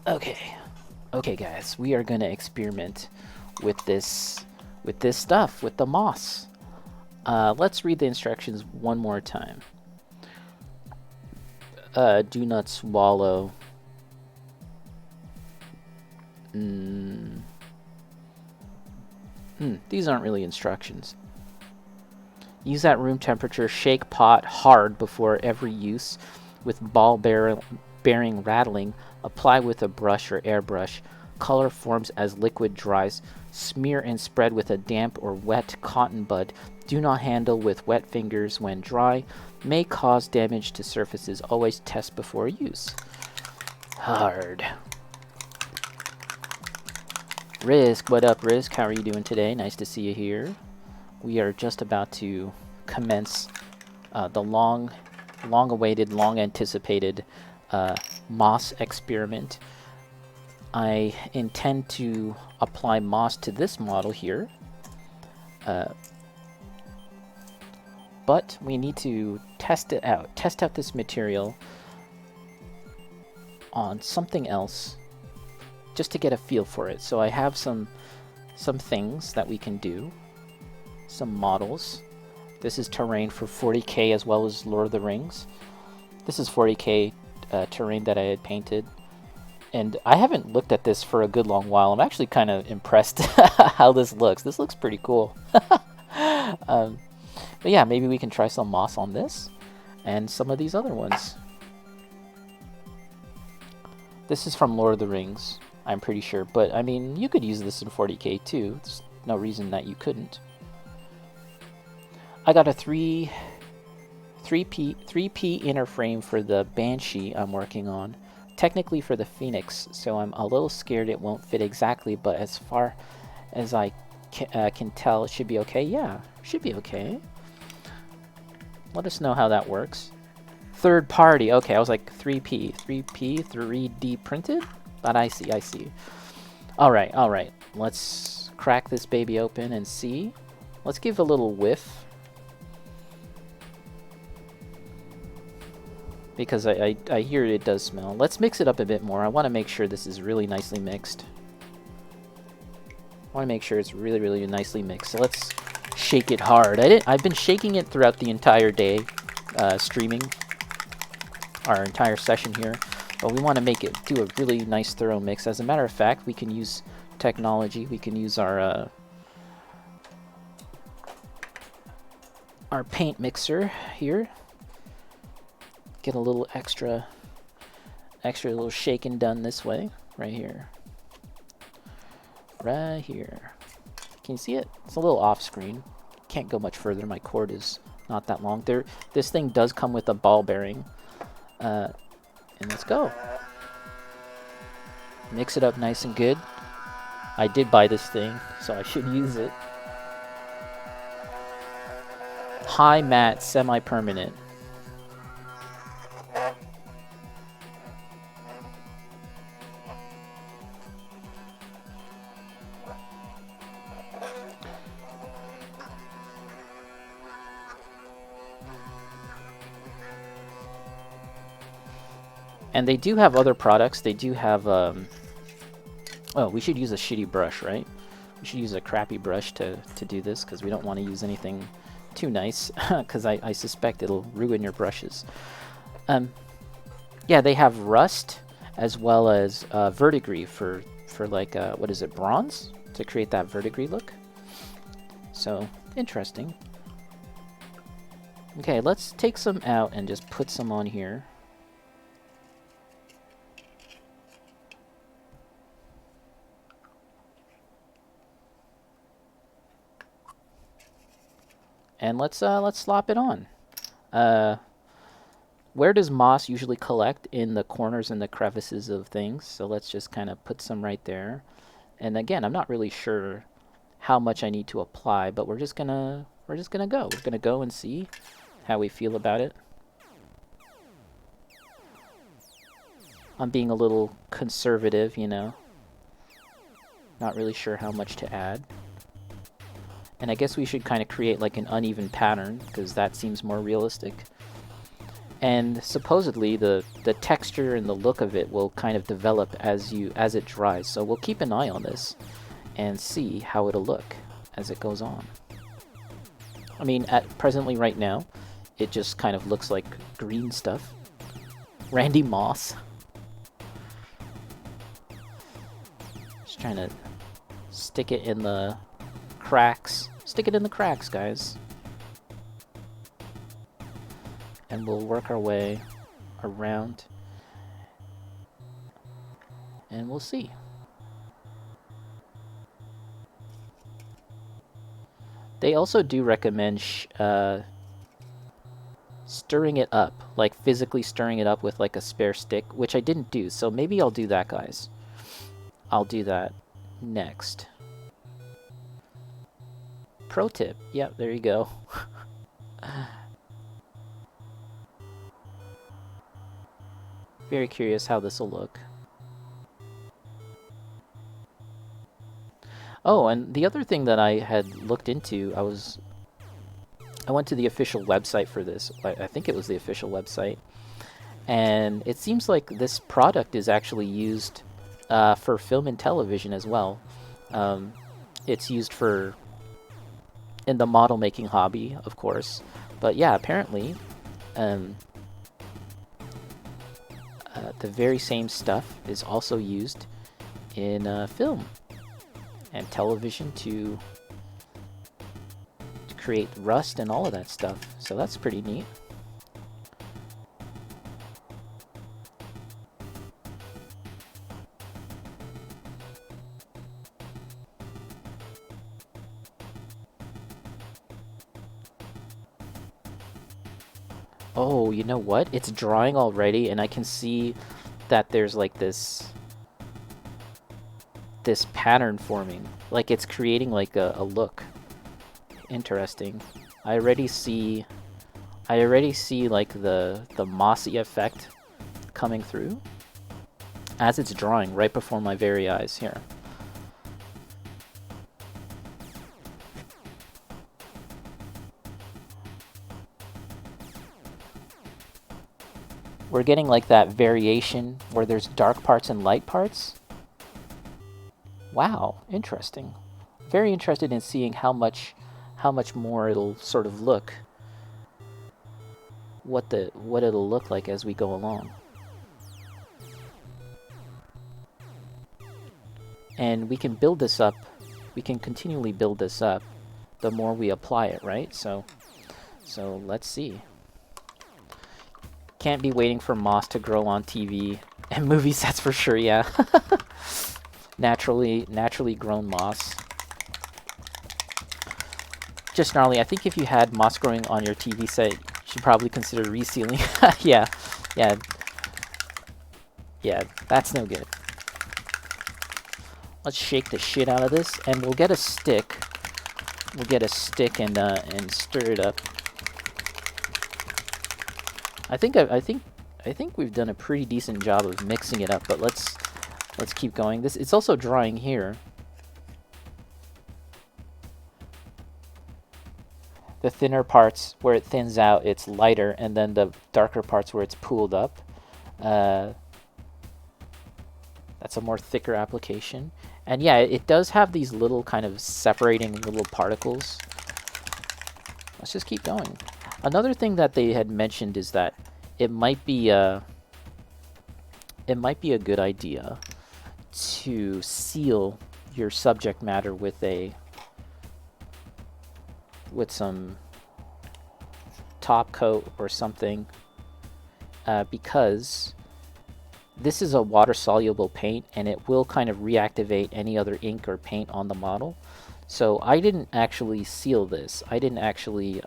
Okay. Okay, guys, we are gonna experiment with this stuff, with the moss. Let's read the instructions one more time. Do not swallow. These aren't really instructions. Use at room temperature. Shake pot hard before every use with ball bearing rattling. Apply with a brush or airbrush. Color forms as liquid dries. Smear and spread with a damp or wet cotton bud. Do not handle with wet fingers when dry. May cause damage to surfaces. Always test before use. Hard. Risk, what up, Risk? How are you doing today? Nice to see you here. We are just about to commence the long-awaited, long-anticipated moss experiment. I intend to apply moss to this model here, but we need to test it out. Test out this material on something else, just to get a feel for it. So I have some things that we can do. Some models. This is terrain for 40K as well as Lord of the Rings. This is 40K terrain that I had painted. And I haven't looked at this for a good long while. I'm actually kind of impressed how this looks. This looks pretty cool. But yeah, maybe we can try some moss on this and some of these other ones. This is from Lord of the Rings, I'm pretty sure. But I mean, you could use this in 40K too. There's no reason that you couldn't. I got a 3P inner frame for the Banshee I'm working on. Technically for the Phoenix, so I'm a little scared it won't fit exactly, but as far as I can tell, it should be okay. Yeah, should be okay. Let us know how that works. Third party. Okay, I was like 3P. 3D printed? But I see. Alright. Let's crack this baby open and see. Let's give a little whiff. Because I hear it does smell. Let's mix it up a bit more. I want to make sure this is really nicely mixed. I want to make sure it's really, really nicely mixed. So let's shake it hard. I've been shaking it throughout the entire day, streaming our entire session here. But we want to make it do a really nice, thorough mix. As a matter of fact, we can use technology. We can use our paint mixer here. Get a little extra little shaking done this way, right here. Right here. Can you see it? It's a little off screen. Can't go much further. My cord is not that long. This thing does come with a ball bearing. And let's go. Mix it up nice and good. I did buy this thing, so I should use it. High matte, semi-permanent. And they do have other products. They do have, oh, we should use a shitty brush, right? We should use a crappy brush to do this, because we don't want to use anything too nice, because I suspect it'll ruin your brushes. Yeah, they have rust, as well as verdigris for like, what is it, bronze? To create that verdigris look. So, interesting. Okay, let's take some out and just put some on here. And let's slop it on. Where does moss usually collect? In the corners and the crevices of things. So let's just kind of put some right there. And again, I'm not really sure how much I need to apply, but we're just gonna go. We're gonna go and see how we feel about it. I'm being a little conservative, you know. Not really sure how much to add. And I guess we should kind of create like an uneven pattern, because that seems more realistic. and supposedly the texture and the look of it will kind of develop as it dries. So we'll keep an eye on this and see how it'll look as it goes on. I mean, presently right now, it just kind of looks like green stuff. Randy Moss. Just trying to stick it in the cracks. Stick it in the cracks, guys. And we'll work our way around. And we'll see. They also do recommend stirring it up, like physically stirring it up with like a spare stick, which I didn't do, so maybe I'll do that, guys. I'll do that next. Pro tip. Yep, there you go. Very curious how this will look. Oh, and the other thing that I had looked into, I went to the official website for this. I think it was the official website. And it seems like this product is actually used for film and television as well. It's used in the model making hobby, of course. But yeah, apparently, the very same stuff is also used in film and television to create rust and all of that stuff. So that's pretty neat. Oh, you know what? It's drying already, and I can see that there's like this pattern forming. Like it's creating like a look. Interesting. I already see like the mossy effect coming through as it's drying right before my very eyes here. We're getting like that variation where there's dark parts and light parts. Wow, interesting. Very interested in seeing how much more it'll sort of look. What it'll look like as we go along. And we can build this up. We can continually build this up the more we apply it, right? So let's see. Can't be waiting for moss to grow on TV and movie sets for sure, yeah. naturally grown moss. Just gnarly. I think if you had moss growing on your TV set, you should probably consider resealing. Yeah, that's no good. Let's shake the shit out of this, and we'll get a stick. We'll get a stick and stir it up. I think we've done a pretty decent job of mixing it up, but let's keep going. It's also drying here. The thinner parts where it thins out, it's lighter, and then the darker parts where it's pooled up. That's a more thicker application. And yeah, it does have these little kind of separating little particles. Let's just keep going. Another thing that they had mentioned is that it might be a good idea to seal your subject matter with some top coat or something, because this is a water soluble paint and it will kind of reactivate any other ink or paint on the model. So I didn't actually seal this. I didn't actually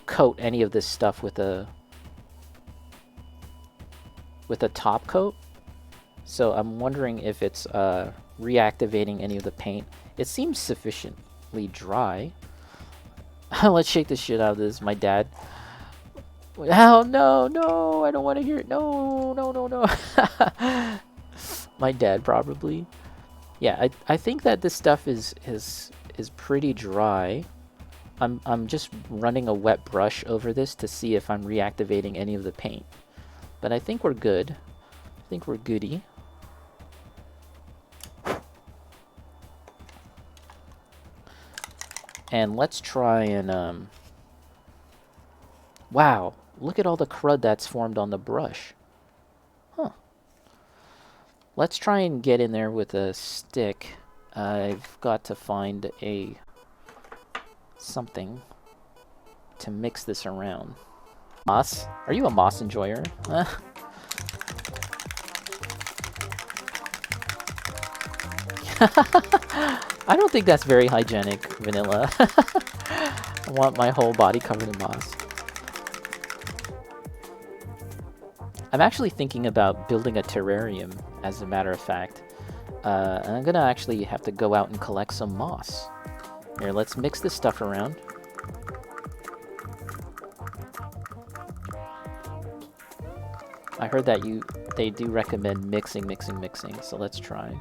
coat any of this stuff with a top coat. So I'm wondering if it's reactivating any of the paint. It seems sufficiently dry. Let's shake the shit out of this. My dad. Oh, no, I don't want to hear it. No. My dad probably. Yeah, I think that this stuff is pretty dry. I'm just running a wet brush over this to see if I'm reactivating any of the paint. But I think we're good. I think we're goody. And let's try and wow, look at all the crud that's formed on the brush. Huh. Let's try and get in there with a stick. I've got to find something to mix this around. Moss? Are you a moss enjoyer? I don't think that's very hygienic, Vanilla. I want my whole body covered in moss. I'm actually thinking about building a terrarium, as a matter of fact. And I'm gonna actually have to go out and collect some moss. Here, let's mix this stuff around. I heard that they do recommend mixing, so let's try.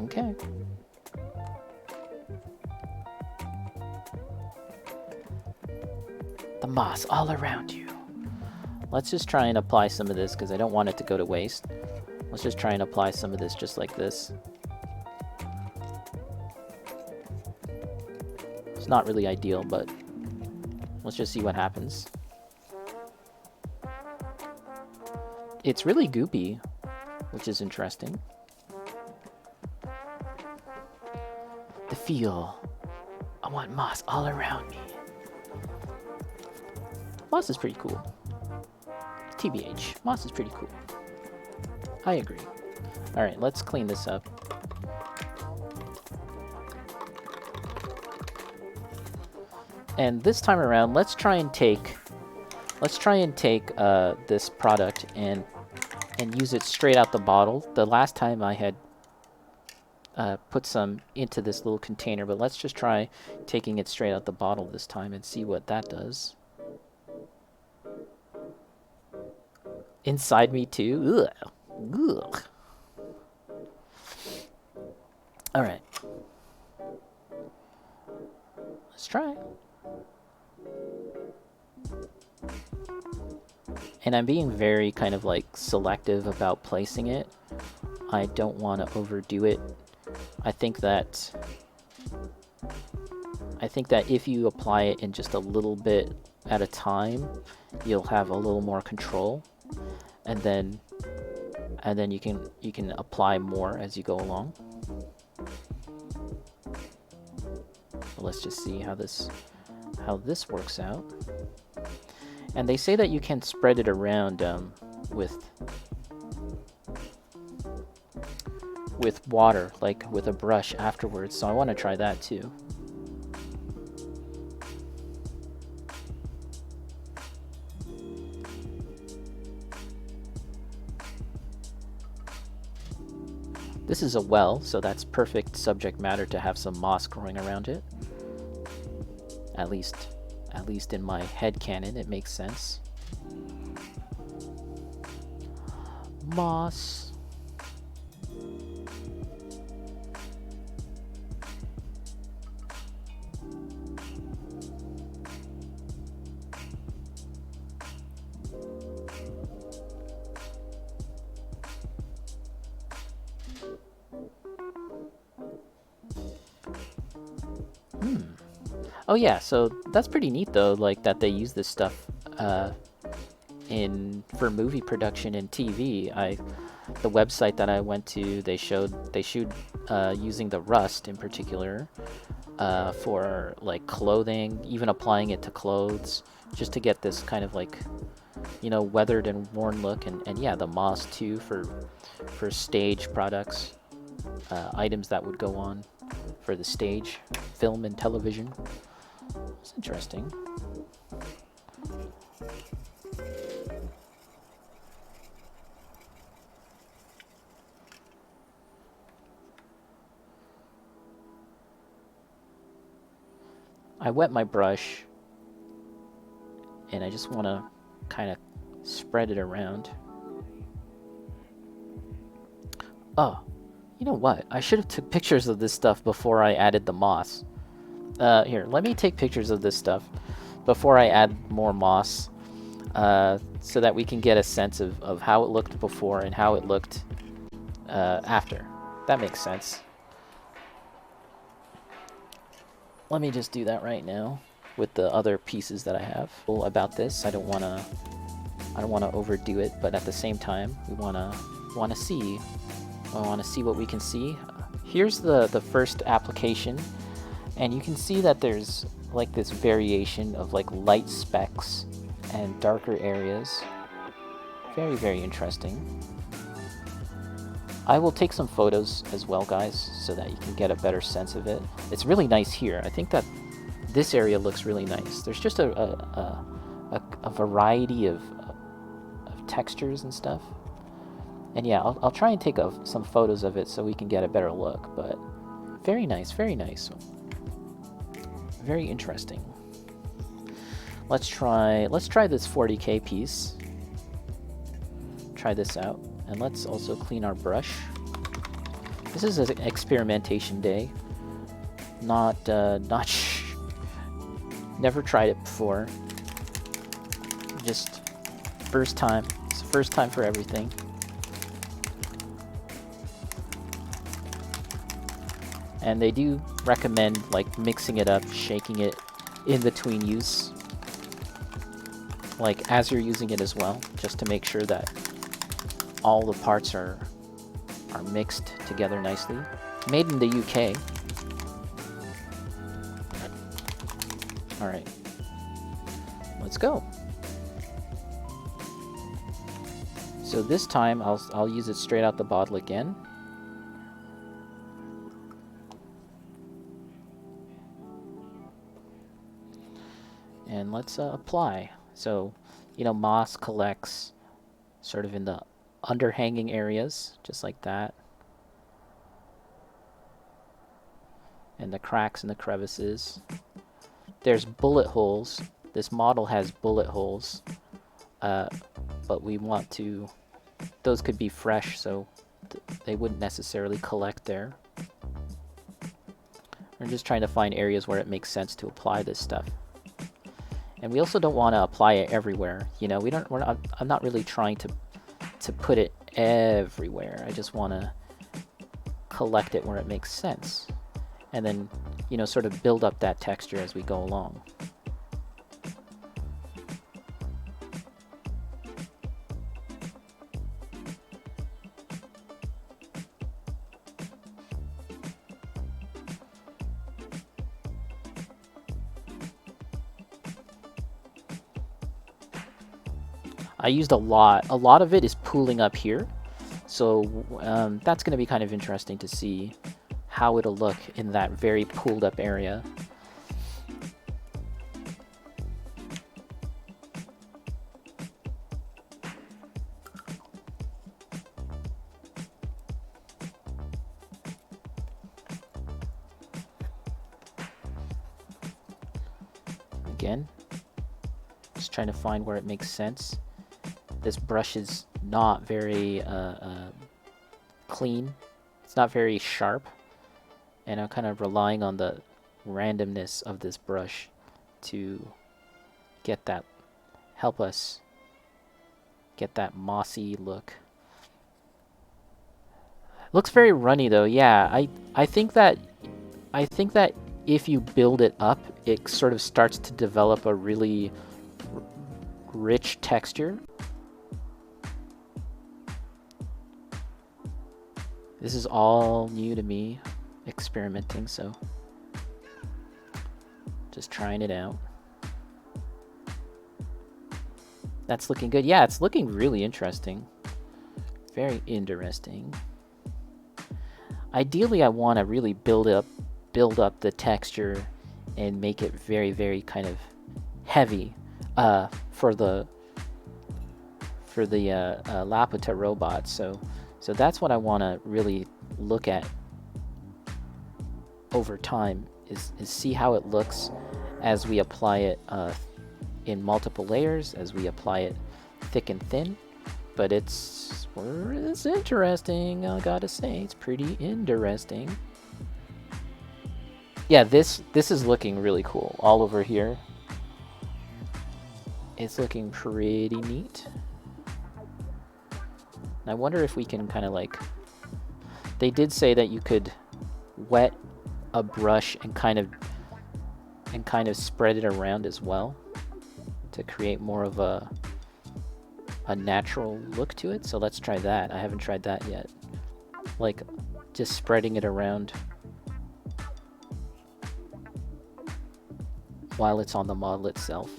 Okay. The moss all around you. Let's just try and apply some of this because I don't want it to go to waste. Let's just try and apply some of this just like this. It's not really ideal, but let's just see what happens. It's really goopy, which is interesting. The feel. I want moss all around me. Moss is pretty cool. TBH, moss is pretty cool. I agree. Alright, let's clean this up. And this time around, let's try and take this product and use it straight out the bottle. The last time I had put some into this little container, but let's just try taking it straight out the bottle this time and see what that does. Inside me too? Ugh. Ugh. Alright. Let's try. And I'm being very kind of like selective about placing it. I don't want to overdo it. I think that if you apply it in just a little bit at a time, you'll have a little more control. And then you can apply more as you go along. So let's just see how this works out. And they say that you can spread it around with water, like with a brush afterwards. So I want to try that too. This is a well, so that's perfect subject matter to have some moss growing around it. At least in my head canon, it makes sense. Moss. Oh yeah, so that's pretty neat though, like that they use this stuff for movie production and TV. The website that I went to, they showed using the rust in particular for like clothing, even applying it to clothes, just to get this kind of like, you know, weathered and worn look. And yeah, the moss too for stage products, items that would go on for the stage, film and television. It's interesting. I wet my brush and I just want to kind of spread it around. Oh, you know what? I should have took pictures of this stuff before I added the moss. Here, let me take pictures of this stuff before I add more moss, so that we can get a sense of how it looked before and how it looked after. That makes sense. Let me just do that right now with the other pieces that I have. About this, I don't want to overdo it, but at the same time, we want to see. I want to see what we can see. Here's the first application, and you can see that there's like this variation of like light specks and darker areas. Very, very interesting. I will take some photos as well, guys, so that you can get a better sense of it. It's really nice here. I think that this area looks really nice. There's just a variety of textures and stuff. And yeah, I'll try and take some photos of it so we can get a better look. But very nice, very nice. Very interesting. Let's try this 40K piece. Try this out. And let's also clean our brush. This is an experimentation day. Never tried it before. Just first time. It's the first time for everything. And they do recommend like mixing it up, shaking it in between use, like as you're using it as well, just to make sure that all the parts are mixed together nicely. Made in the UK. All right, let's go. So this time I'll use it straight out the bottle again. And let's apply. So, you know, moss collects sort of in the underhanging areas, just like that. And the cracks and the crevices. There's bullet holes. This model has bullet holes, but we want to, those could be fresh, so they wouldn't necessarily collect there. We're just trying to find areas where it makes sense to apply this stuff. And we also don't want to apply it everywhere. You know, I'm not really trying to put it everywhere. I just want to collect it where it makes sense. And then, you know, sort of build up that texture as we go along. I used a lot. A lot of it is pooling up here. So that's going to be kind of interesting to see how it'll look in that very pooled up area. Again, just trying to find where it makes sense. This brush is not very clean. It's not very sharp. And I'm kind of relying on the randomness of this brush to get that, help us get that mossy look. Looks very runny though. Yeah, I think that if you build it up, it sort of starts to develop a really rich texture. This is all new to me, experimenting, so just trying it out. That's looking good. Yeah, it's looking really interesting. Very interesting. Ideally, I want to really build up the texture and make it very, very kind of heavy for the Laputa robot. So that's what I want to really look at over time, is see how it looks as we apply it in multiple layers, as we apply it thick and thin, but it's interesting. I gotta say, it's pretty interesting. Yeah, this is looking really cool. All over here, it's looking pretty neat. And I wonder if we can kind of like. They did say that you could wet a brush and kind of spread it around as well to create more of a natural look to it. So let's try that. I haven't tried that yet. Like just spreading it around while it's on the model itself.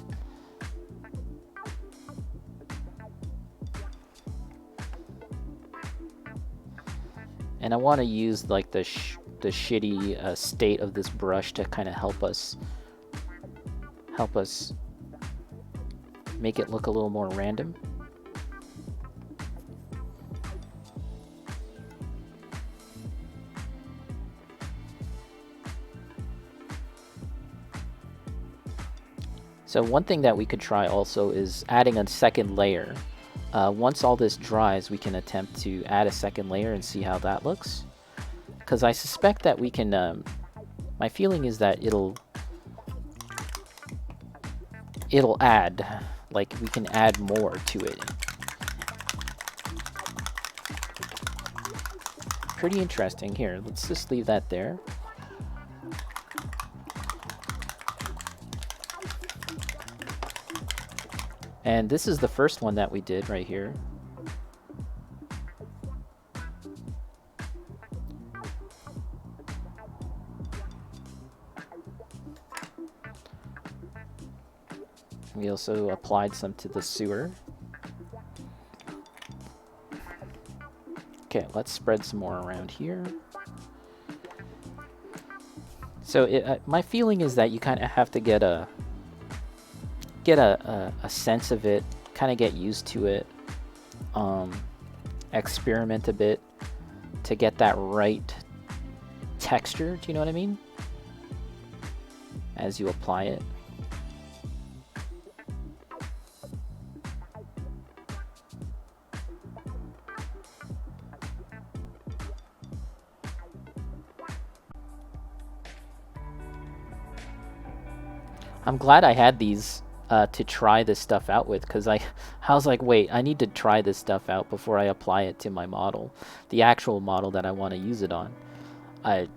And I want to use like the shitty state of this brush to kind of help us make it look a little more random. So one thing that we could try also is adding a second layer. Once all this dries, we can attempt to add a second layer and see how that looks. Because I suspect that we can, my feeling is that it'll add, like we can add more to it. Pretty interesting. Here, let's just leave that there. And this is the first one that we did right here. We also applied some to the sewer. Okay, let's spread some more around here. So my feeling is that you kind of have to get a sense of it, kind of get used to it, experiment a bit to get that right texture. Do you know what I mean? As you apply it. I'm glad I had these to try this stuff out with, because I was like, wait, I need to try this stuff out before I apply it to my model, the actual model that I want to use it on. I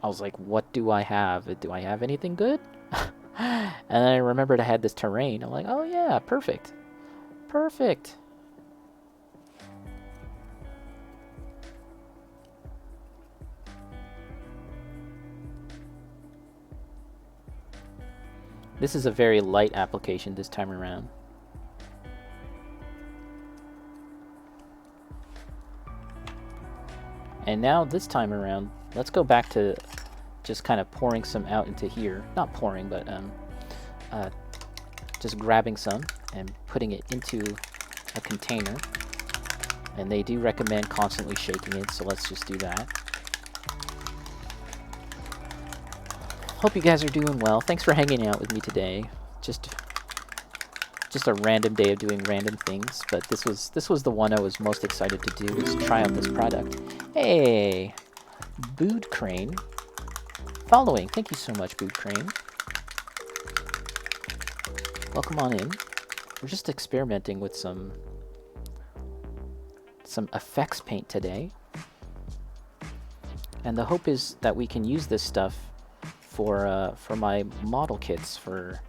was like, what do I have? Do I have anything good? And then I remembered I had this terrain. I'm like, oh yeah, perfect. Perfect. This is a very light application this time around. And now this time around, let's go back to just kind of pouring some out into here. Not pouring, but just grabbing some and putting it into a container. And they do recommend constantly shaking it, so let's just do that. Hope you guys are doing well. Thanks for hanging out with me today. Just a random day of doing random things, but this was the one I was most excited to do, was try out this product. Hey, Bood Crane. Following. Thank you so much, Bood Crane. Welcome on in. We're just experimenting with some effects paint today. And the hope is that we can use this stuff for my model kits, for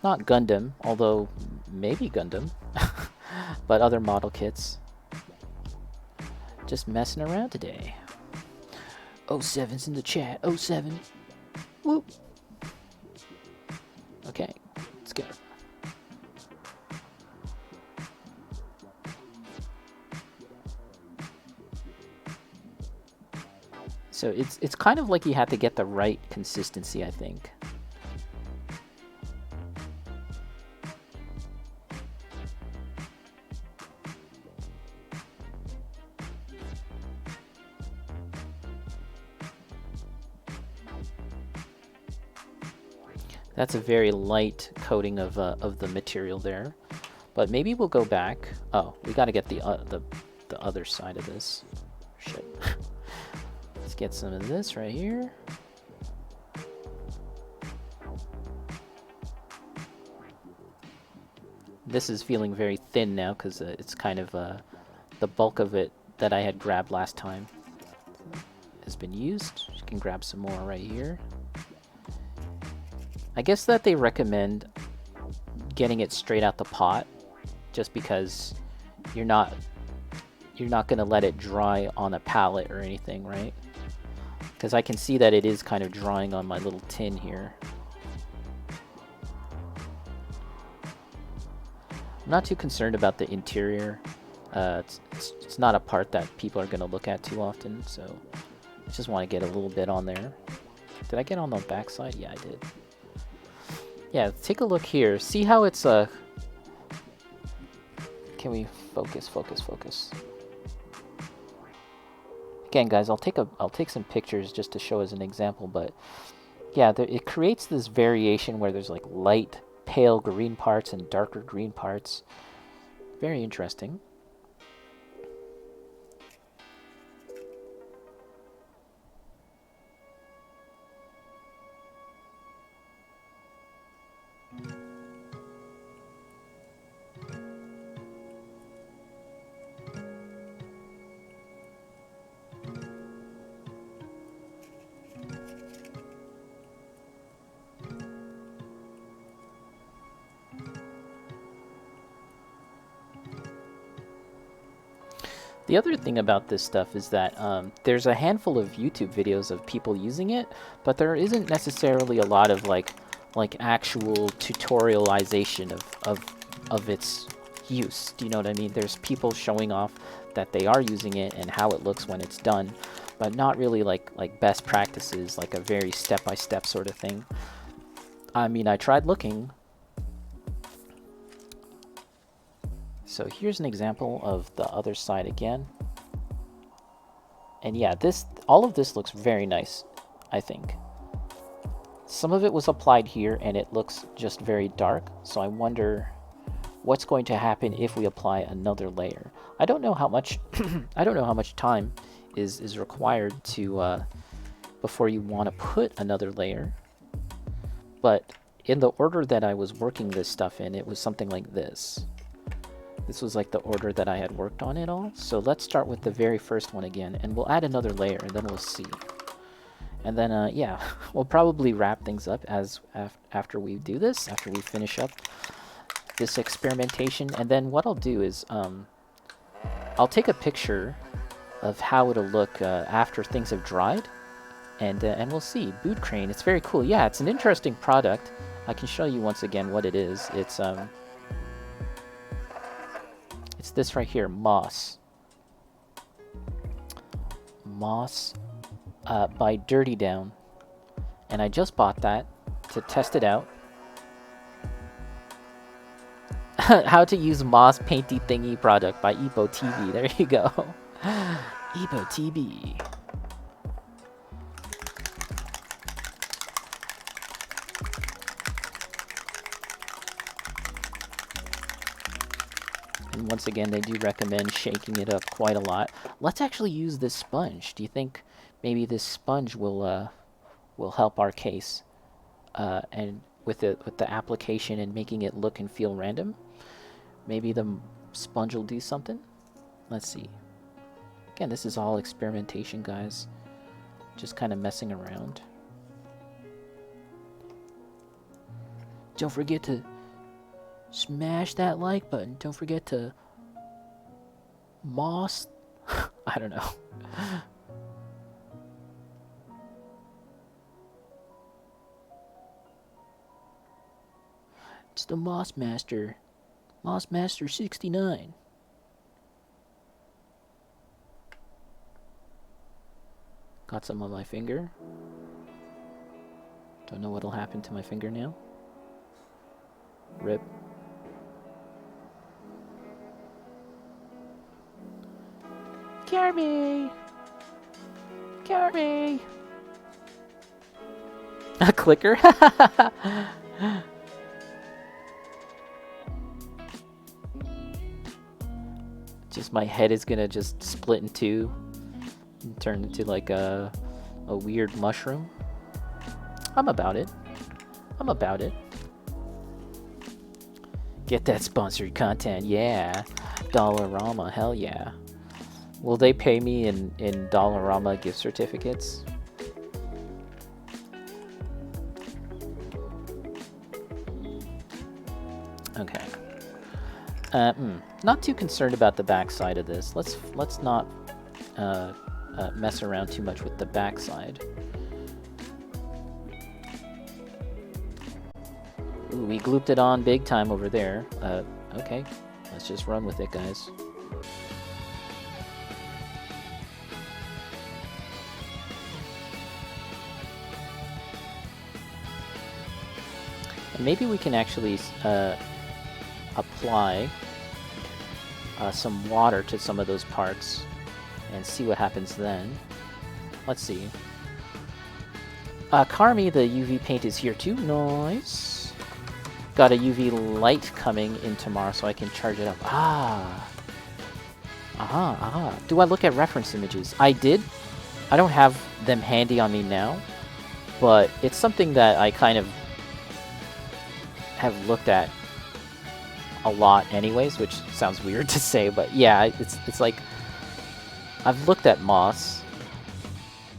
not Gundam, although maybe Gundam, but other model kits. Just messing around today. 07's in the chat. 07. Whoop. Okay, let's go. So it's kind of like you have to get the right consistency, I think. That's a very light coating of the material there, But maybe we'll go back. Oh, we got to get the other side of this. Shit. Let's get some of this right here. This is feeling very thin now because it's kind of the bulk of it that I had grabbed last time has been used. You can grab some more right here. I guess that they recommend getting it straight out the pot, just because you're not gonna let it dry on a pallet or anything, right? Because I can see that it is kind of drying on my little tin here. I'm not too concerned about the interior. It's not a part that people are gonna look at too often, so I just want to get a little bit on there. Did I get on the back side? Yeah, I did. Yeah, take a look here. See how it's Can we focus? Again, guys, I'll take some pictures just to show as an example, but yeah, it creates this variation where there's like light, pale green parts and darker green parts. Very interesting. The other thing about this stuff is that there's a handful of YouTube videos of people using it, but there isn't necessarily a lot of like actual tutorialization of its use. Do you know what I mean? There's people showing off that they are using it and how it looks when it's done, but not really like best practices, like a very step-by-step sort of thing. I mean, I tried looking. So here's an example of the other side again. And yeah, all of this looks very nice, I think. Some of it was applied here and it looks just very dark, so I wonder what's going to happen if we apply another layer. I don't know how much I don't know how much time is required to before you want to put another layer. But in the order that I was working this stuff in, it was something like this. This was like the order that I had worked on it all. So let's start with the very first one again, and we'll add another layer, and then we'll see. And then, yeah, we'll probably wrap things up after we do this, after we finish up this experimentation. And then what I'll do is I'll take a picture of how it'll look after things have dried, and we'll see. Boot crane, it's very cool. Yeah, it's an interesting product. I can show you once again what it is. It's this right here, Moss. Moss by Dirty Down. And I just bought that to test it out. How to use Moss Painty Thingy product by Ebo TV. There you go. Ebo TV. And once again, they do recommend shaking it up quite a lot. Let's actually use this sponge. Do you think maybe this sponge will help our case? And with the application and making it look and feel random, maybe the sponge will do something. Let's see. Again, this is all experimentation, guys. Just kind of messing around. Don't forget to smash that like button. Don't forget to moss. I don't know. It's the Moss Master. Moss Master 69. Got some on my finger. Don't know what'll happen to my fingernail. Rip. Kirby! Kirby! A clicker? course, my head is gonna just split in two and turn into like a weird mushroom. I'm about it. I'm about it. Get that sponsored content, yeah. Dollarama, hell yeah. Will they pay me in Dollarama gift certificates? Okay. Not too concerned about the backside of this. Let's not mess around too much with the backside. Ooh, we glooped it on big time over there. Okay, let's just run with it, guys. And maybe we can actually apply some water to some of those parts and see what happens then. Let's see. Carmi, the UV paint is here too. Nice. Got a UV light coming in tomorrow so I can charge it up. Do I look at reference images? I did. I don't have them handy on me now, but it's something that I kind of have looked at a lot anyways, which sounds weird to say, but yeah, it's like I've looked at moss.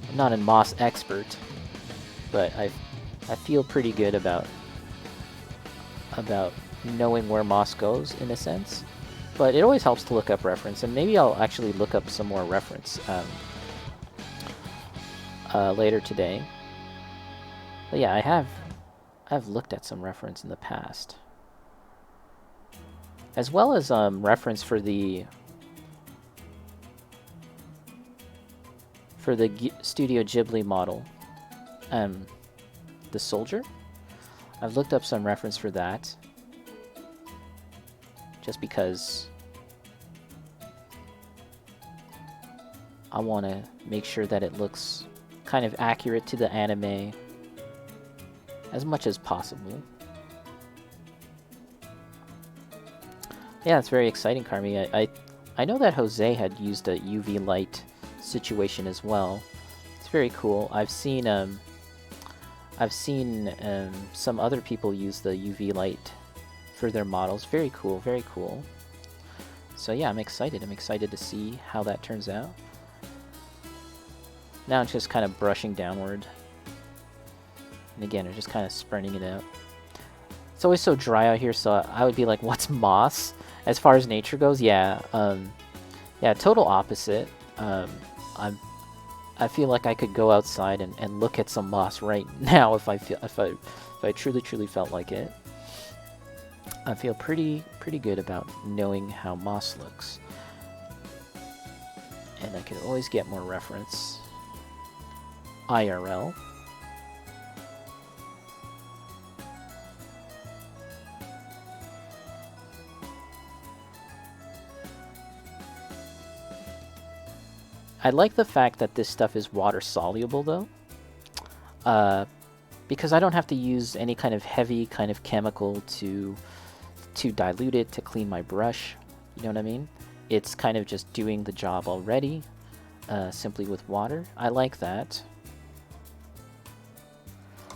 I'm not a moss expert, but I feel pretty good about knowing where moss goes in a sense. But it always helps to look up reference, and maybe I'll actually look up some more reference later today. But yeah, I've looked at some reference in the past, as well as reference for the Studio Ghibli model, the soldier. I've looked up some reference for that, just because I want to make sure that it looks kind of accurate to the anime as much as possible. Yeah, it's very exciting, Carmi. I know that Jose had used a UV light situation as well. It's very cool. I've seen some other people use the UV light for their models. Very cool, very cool. So yeah, I'm excited. I'm excited to see how that turns out. Now it's just kind of brushing downward. And again, we're just kind of spreading it out. It's always so dry out here, so I would be like, what's moss? As far as nature goes, yeah. Yeah, total opposite. I feel like I could go outside and look at some moss right now if I truly felt like it. I feel pretty good about knowing how moss looks, and I could always get more reference IRL. I like the fact that this stuff is water soluble though, because I don't have to use any kind of heavy kind of chemical to dilute it, to clean my brush. You know what I mean? It's kind of just doing the job already, simply with water. I like that.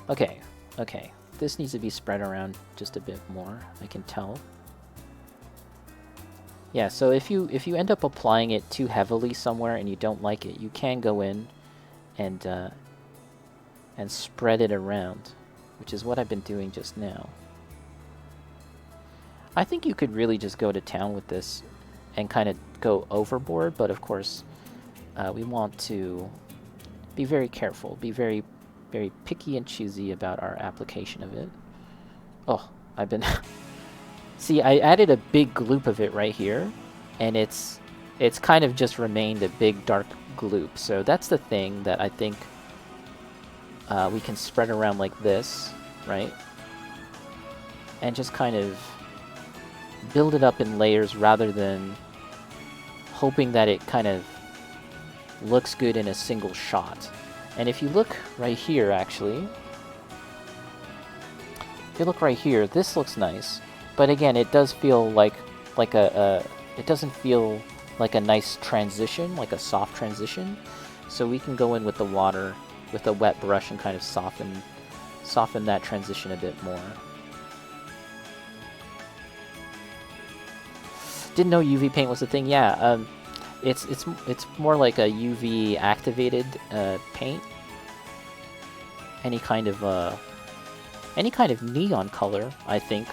Okay, this needs to be spread around just a bit more, I can tell. Yeah, so if you end up applying it too heavily somewhere and you don't like it, you can go in and spread it around, which is what I've been doing just now. I think you could really just go to town with this and kind of go overboard, but of course we want to be very careful, be very picky and choosy about our application of it. Oh, I've been... See, I added a big gloop of it right here, and it's kind of just remained a big dark gloop. So that's the thing that I think we can spread around like this, right? And just kind of build it up in layers rather than hoping that it kind of looks good in a single shot. And if you look right here, actually, if you look right here, this looks nice. But again, it does feel like it doesn't feel like a nice transition, like a soft transition. So we can go in with the water with a wet brush and kind of soften that transition a bit more. Didn't know UV paint was a thing. Yeah, it's more like a UV activated paint. Any kind of neon color, I think,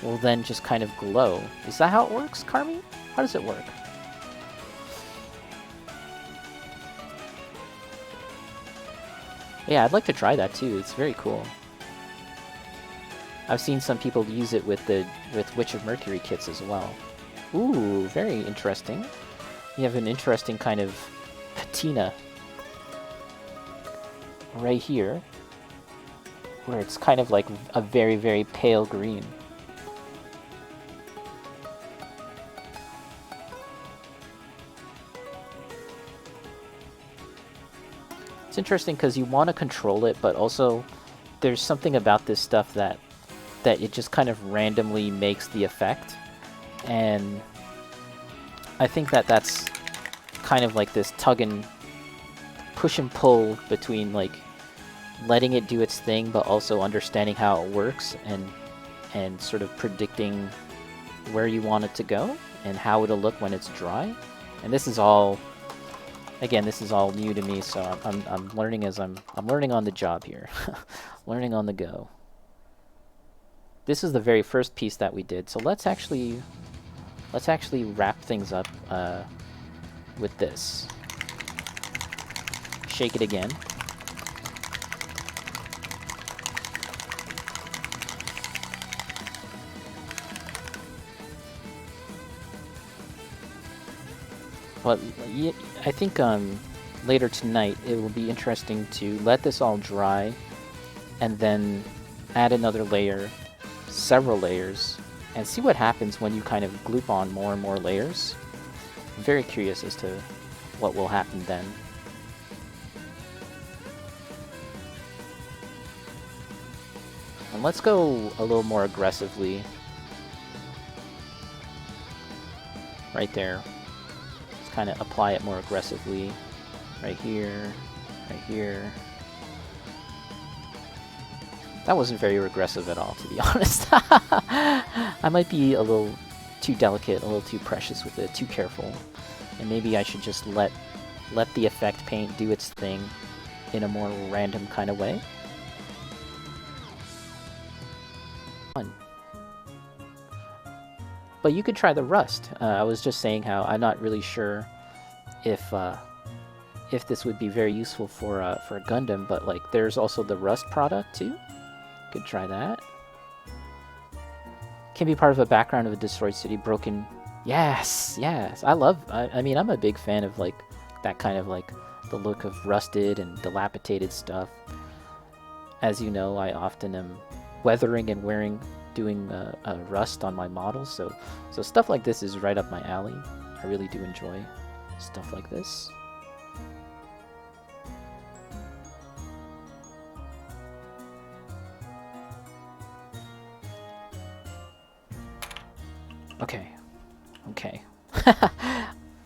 will then just kind of glow. Is that how it works, Carmi? How does it work? Yeah, I'd like to try that too. It's very cool. I've seen some people use it with Witch of Mercury kits as well. Ooh, very interesting. You have an interesting kind of patina right here, where it's kind of like a very, very pale green. It's interesting because you want to control it, but also there's something about this stuff that it just kind of randomly makes the effect. And I think that's kind of like this push and pull between like letting it do its thing, but also understanding how it works and sort of predicting where you want it to go and how it'll look when it's dry. And this is all, again, this is all new to me, so I'm learning as I'm learning on the job here, learning on the go. This is the very first piece that we did, so let's actually wrap things up with this. Shake it again. But yeah, I think later tonight it will be interesting to let this all dry and then add another layer, several layers, and see what happens when you kind of gloop on more and more layers. I'm very curious as to what will happen then. And let's go a little more aggressively. Right there. Let's kind of apply it more aggressively. Right here, right here. That wasn't very aggressive at all, to be honest. I might be a little too delicate, a little too precious with it, too careful. And maybe I should just let the effect paint do its thing in a more random kind of way. Fun. But you could try the rust. I was just saying how I'm not really sure if this would be very useful for a Gundam, but like there's also the rust product too. Could try that. Can be part of a background of a destroyed city, broken. Yes, yes. I mean, I'm a big fan of like that kind of like the look of rusted and dilapidated stuff. As you know, I often am weathering and doing rust on my models, so stuff like this is right up my alley. I really do enjoy stuff like this. Okay.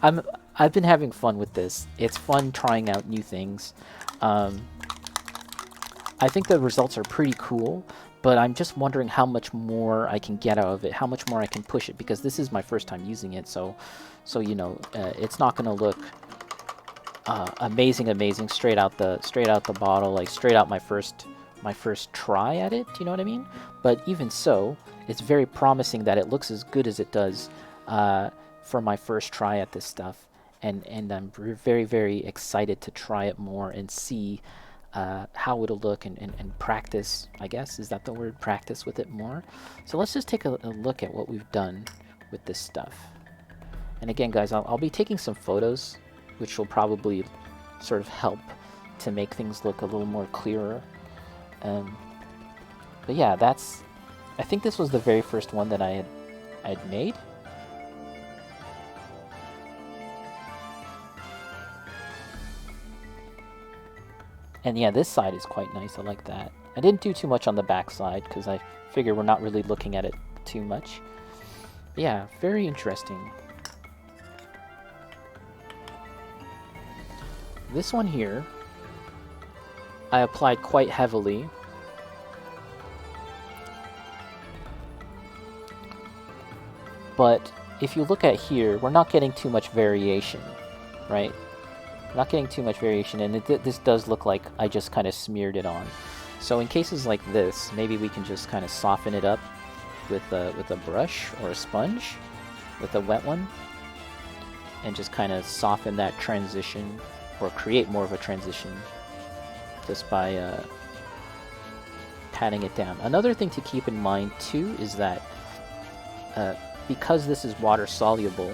I've been having fun with this. It's fun trying out new things. I think the results are pretty cool, but I'm just wondering how much more I can get out of it, how much more I can push it, because this is my first time using it, so you know, it's not gonna look amazing straight out the bottle, like straight out my first try at it. Do you know what I mean? But even so, it's very promising that it looks as good as it does for my first try at this stuff, and I'm very excited to try it more and see how it'll look and practice, I guess, is that the word, practice with it more. So let's just take a look at what we've done with this stuff. And again, guys, I'll be taking some photos, which will probably sort of help to make things look a little more clearer. But yeah, I think this was the very first one that I had made. And yeah, this side is quite nice. I like that. I didn't do too much on the back side because I figure we're not really looking at it too much. Yeah, very interesting. this one here, I applied quite heavily. But if you look at here, we're not getting too much variation, right? Not getting too much variation, and this does look like I just kind of smeared it on. So in cases like this, maybe we can just kind of soften it up with a brush or a sponge, with a wet one, and just kind of soften that transition, or create more of a transition, just by patting it down. Another thing to keep in mind too is that because this is water soluble,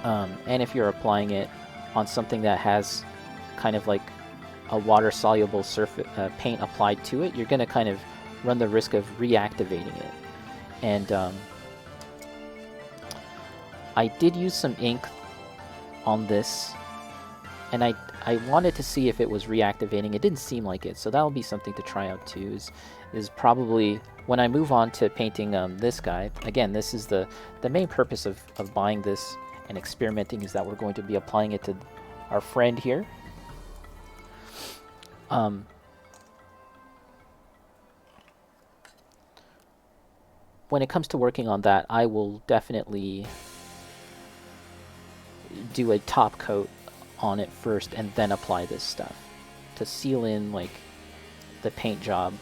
and if you're applying it on something that has kind of like a water soluble surface paint applied to it, you're going to kind of run the risk of reactivating it. And I did use some ink on this, and I wanted to see if it was reactivating. It didn't seem like it, so that'll be something to try out too. Is probably when I move on to painting this guy. Again, this is the main purpose of buying this and experimenting, is that we're going to be applying it to our friend here. When it comes to working on that, I will definitely do a top coat on it first and then apply this stuff to seal in like the paint job.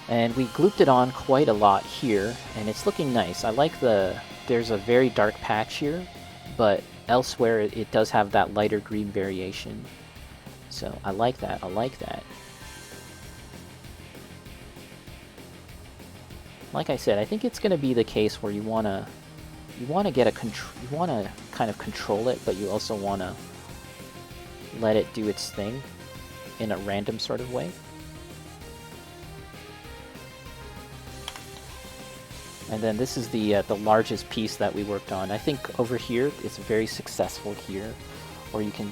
And we glooped it on quite a lot here, and it's looking nice. I like there's a very dark patch here, but elsewhere it does have that lighter green variation. So I like that, I like that. Like I said, I think it's going to be the case where you want to kind of control it, but you also want to let it do its thing in a random sort of way. And then this is the largest piece that we worked on. I think over here it's very successful here, or you can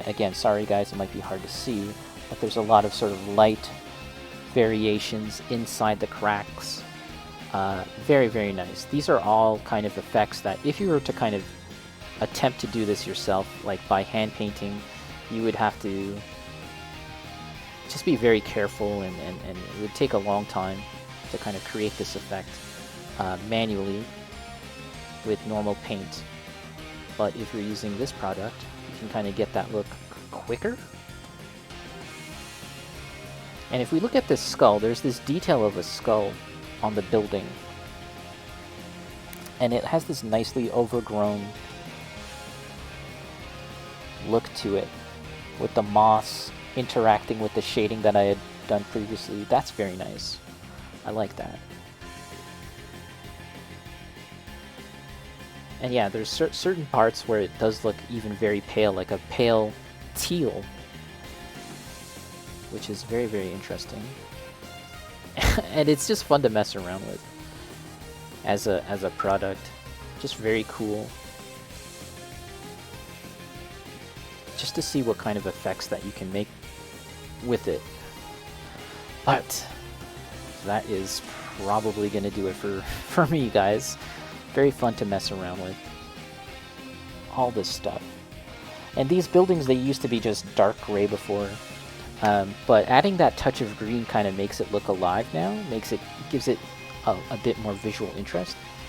again, sorry guys, it might be hard to see, but there's a lot of sort of light variations inside the cracks. Very, very nice. These are all kind of effects that if you were to kind of attempt to do this yourself, like by hand painting, you would have to just be very careful, and it would take a long time to kind of create this effect manually with normal paint. But if you're using this product, you can kind of get that look quicker. And if we look at this skull, there's this detail of a skull on the building, and it has this nicely overgrown look to it, with the moss interacting with the shading that I had done previously. That's very nice. I like that. And yeah, there's certain parts where it does look even very pale, like a pale teal, which is very, very interesting. And it's just fun to mess around with as a product. Just very cool. Just to see what kind of effects that you can make with it. But that is probably going to do it for me, guys. Very fun to mess around with. All this stuff. And these buildings, they used to be just dark gray before. But adding that touch of green kind of makes it look alive now. Gives it a bit more visual interest.